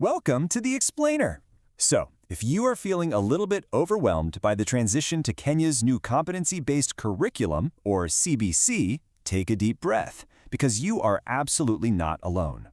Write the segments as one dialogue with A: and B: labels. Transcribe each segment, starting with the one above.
A: Welcome to the Explainer. So, if you are feeling a little bit overwhelmed by the transition to Kenya's new Competency-Based Curriculum, or CBC, take a deep breath, because you are absolutely not alone.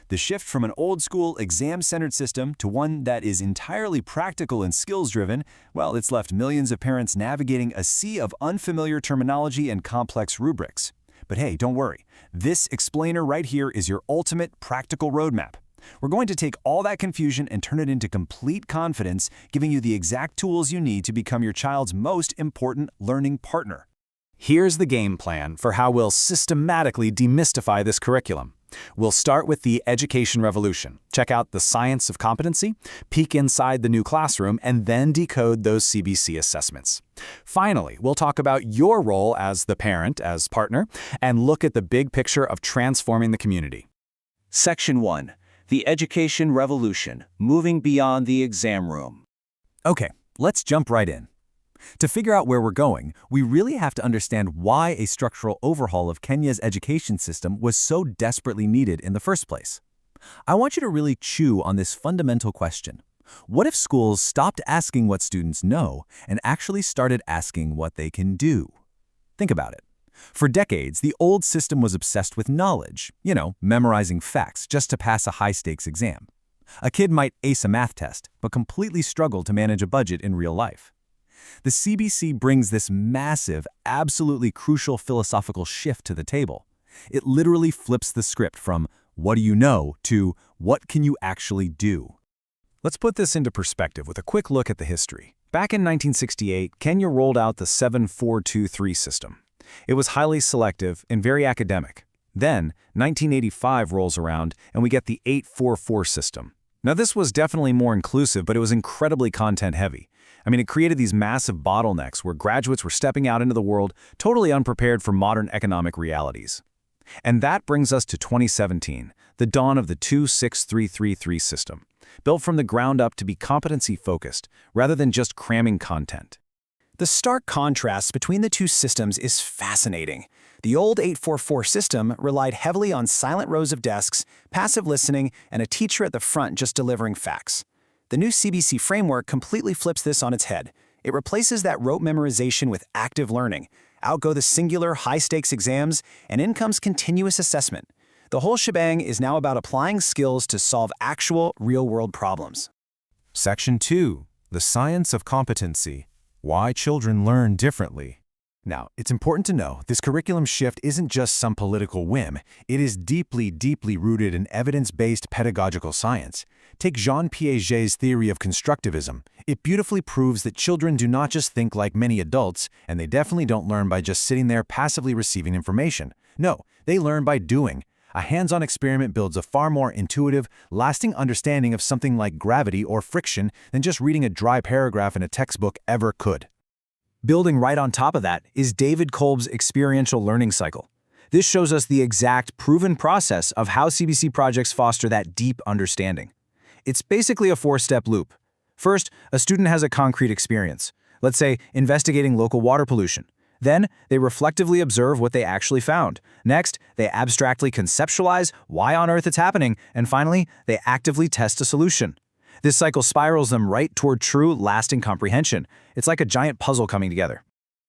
A: The shift from an old-school, exam-centered system to one that is entirely practical and skills-driven, well, it's left millions of parents navigating a sea of unfamiliar terminology and complex rubrics. But hey, don't worry. This Explainer right here is your ultimate practical roadmap. We're going to take all that confusion and turn it into complete confidence, giving you the exact tools you need to become your child's most important learning partner. Here's the game plan for how we'll systematically demystify this curriculum. We'll start with the education revolution. Check out the science of competency, peek inside the new classroom, and then decode those CBC assessments. Finally, we'll talk about your role as the parent, as partner, and look at the big picture of transforming the community.
B: Section 1. The Education Revolution, Moving Beyond the Exam Room.
A: Okay, let's jump right in. To figure out where we're going, we really have to understand why a structural overhaul of Kenya's education system was so desperately needed in the first place. I want you to really chew on this fundamental question. What if schools stopped asking what students know and actually started asking what they can do? Think about it. For decades, the old system was obsessed with knowledge, memorizing facts just to pass a high-stakes exam. A kid might ace a math test, but completely struggle to manage a budget in real life. The CBC brings this massive, absolutely crucial philosophical shift to the table. It literally flips the script from "what do you know" to "what can you actually do?" Let's put this into perspective with a quick look at the history. Back in 1968, Kenya rolled out the 7-4-2-3 system. It was highly selective and very academic. Then, 1985 rolls around and we get the 8-4-4 system. Now this was definitely more inclusive, but it was incredibly content-heavy. It created these massive bottlenecks where graduates were stepping out into the world totally unprepared for modern economic realities. And that brings us to 2017, the dawn of the 2-6-3-3-3 system, built from the ground up to be competency-focused rather than just cramming content.
C: The stark contrast between the two systems is fascinating. The old 8-4-4 system relied heavily on silent rows of desks, passive listening, and a teacher at the front just delivering facts. The new CBC framework completely flips this on its head. It replaces that rote memorization with active learning. Out go the singular, high-stakes exams, and in comes continuous assessment. The whole shebang is now about applying skills to solve actual, real-world problems.
A: Section 2. The Science of Competency. Why children learn differently. Now, it's important to know this curriculum shift isn't just some political whim. It is deeply, deeply rooted in evidence-based pedagogical science. Take Jean Piaget's theory of constructivism. It beautifully proves that children do not just think like many adults, and they definitely don't learn by just sitting there passively receiving information. No, they learn by doing. A hands-on experiment builds a far more intuitive, lasting understanding of something like gravity or friction than just reading a dry paragraph in a textbook ever could.
C: Building right on top of that is David Kolb's experiential learning cycle. This shows us the exact proven process of how CBC projects foster that deep understanding. It's basically a four-step loop. First, a student has a concrete experience, let's say investigating local water pollution. Then, they reflectively observe what they actually found. Next, they abstractly conceptualize why on earth it's happening. And finally, they actively test a solution. This cycle spirals them right toward true, lasting comprehension. It's like a giant puzzle coming together.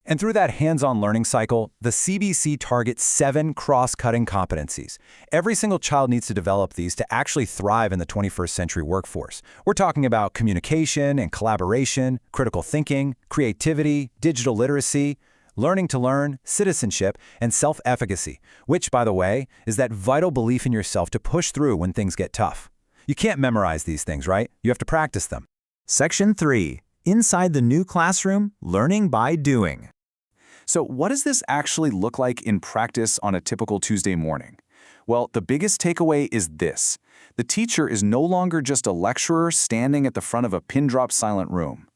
A: And through that hands-on learning cycle, the CBC targets 7 cross-cutting competencies. Every single child needs to develop these to actually thrive in the 21st century workforce. We're talking about communication and collaboration, critical thinking, creativity, digital literacy, learning to learn, citizenship, and self-efficacy, which, by the way, is that vital belief in yourself to push through when things get tough. You can't memorize these things, right? You have to practice them.
C: Section 3. Inside the new classroom, learning by doing.
A: So what does this actually look like in practice on a typical Tuesday morning? Well, the biggest takeaway is this. The teacher is no longer just a lecturer standing at the front of a pin-drop silent room.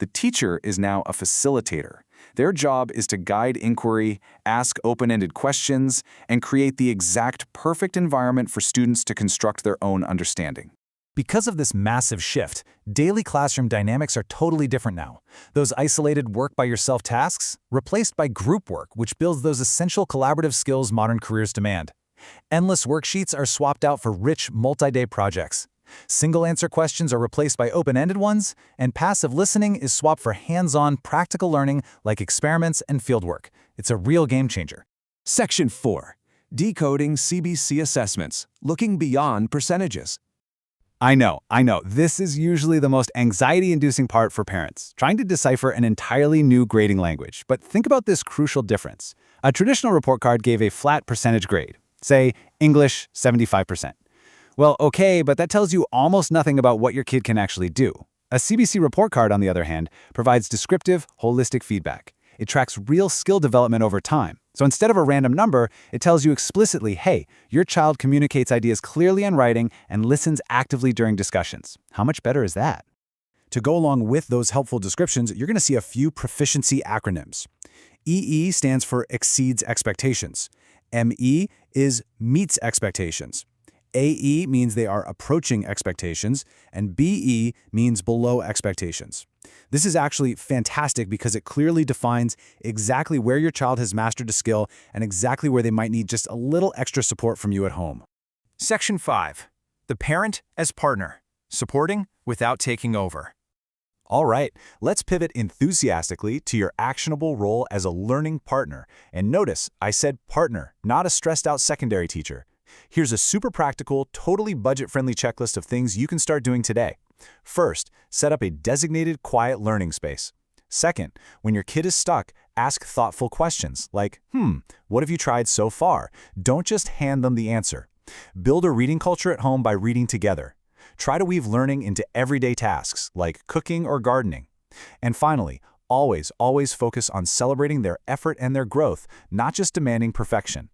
A: The teacher is now a facilitator. Their job is to guide inquiry, ask open-ended questions, and create the exact perfect environment for students to construct their own understanding. Because of this massive shift, daily classroom dynamics are totally different now. Those isolated work-by-yourself tasks replaced by group work, which builds those essential collaborative skills modern careers demand. Endless worksheets are swapped out for rich, multi-day projects. Single-answer questions are replaced by open-ended ones, and passive listening is swapped for hands-on, practical learning like experiments and fieldwork. It's a real game changer.
D: Section 4. Decoding CBC assessments, looking beyond percentages.
A: I know. This is usually the most anxiety-inducing part for parents, trying to decipher an entirely new grading language. But think about this crucial difference. A traditional report card gave a flat percentage grade, say English 75%. Well, okay, but that tells you almost nothing about what your kid can actually do. A CBC report card, on the other hand, provides descriptive, holistic feedback. It tracks real skill development over time. So instead of a random number, it tells you explicitly, hey, your child communicates ideas clearly in writing and listens actively during discussions. How much better is that? To go along with those helpful descriptions, you're going to see a few proficiency acronyms. EE stands for exceeds expectations. ME is meets expectations. AE means they are approaching expectations, and BE means below expectations. This is actually fantastic because it clearly defines exactly where your child has mastered a skill and exactly where they might need just a little extra support from you at home.
C: Section 5. The parent as partner, supporting without taking over.
A: All right, let's pivot enthusiastically to your actionable role as a learning partner. And notice, I said partner, not a stressed-out secondary teacher. Here's a super practical, totally budget-friendly checklist of things you can start doing today. First, set up a designated quiet learning space. Second, when your kid is stuck, ask thoughtful questions like, what have you tried so far? Don't just hand them the answer. Build a reading culture at home by reading together. Try to weave learning into everyday tasks like cooking or gardening. And finally, always focus on celebrating their effort and their growth, not just demanding perfection.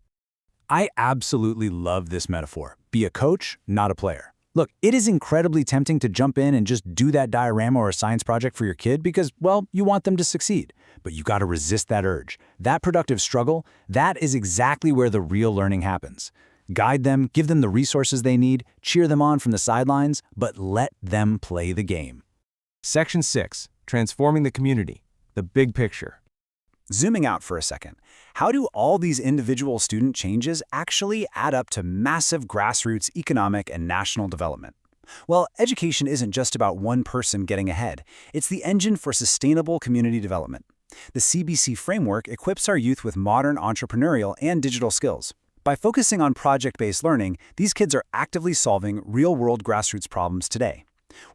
A: I absolutely love this metaphor. Be a coach, not a player. Look, it is incredibly tempting to jump in and just do that diorama or a science project for your kid because, well, you want them to succeed. But you got to resist that urge. That productive struggle, that is exactly where the real learning happens. Guide them, give them the resources they need, cheer them on from the sidelines, but let them play the game.
D: Section 6. Transforming the community, the big picture.
A: Zooming out for a second, how do all these individual student changes actually add up to massive grassroots economic and national development? Well, education isn't just about one person getting ahead. It's the engine for sustainable community development. The CBC framework equips our youth with modern entrepreneurial and digital skills. By focusing on project-based learning, these kids are actively solving real-world grassroots problems today.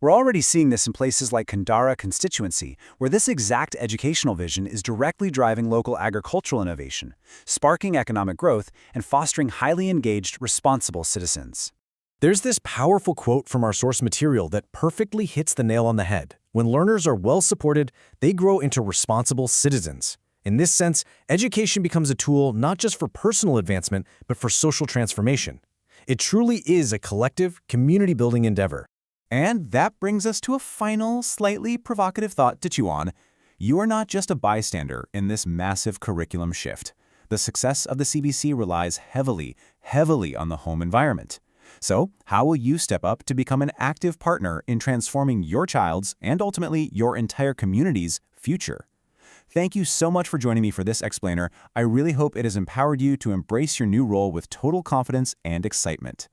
A: We're already seeing this in places like Kandara constituency, where this exact educational vision is directly driving local agricultural innovation, sparking economic growth, and fostering highly engaged, responsible citizens.
E: There's this powerful quote from our source material that perfectly hits the nail on the head. When learners are well supported, they grow into responsible citizens. In this sense, education becomes a tool not just for personal advancement, but for social transformation. It truly is a collective, community-building endeavor.
A: And that brings us to a final, slightly provocative thought to chew on. You are not just a bystander in this massive curriculum shift. The success of the CBC relies heavily on the home environment. So, how will you step up to become an active partner in transforming your child's and ultimately your entire community's future? Thank you so much for joining me for this explainer. I really hope it has empowered you to embrace your new role with total confidence and excitement.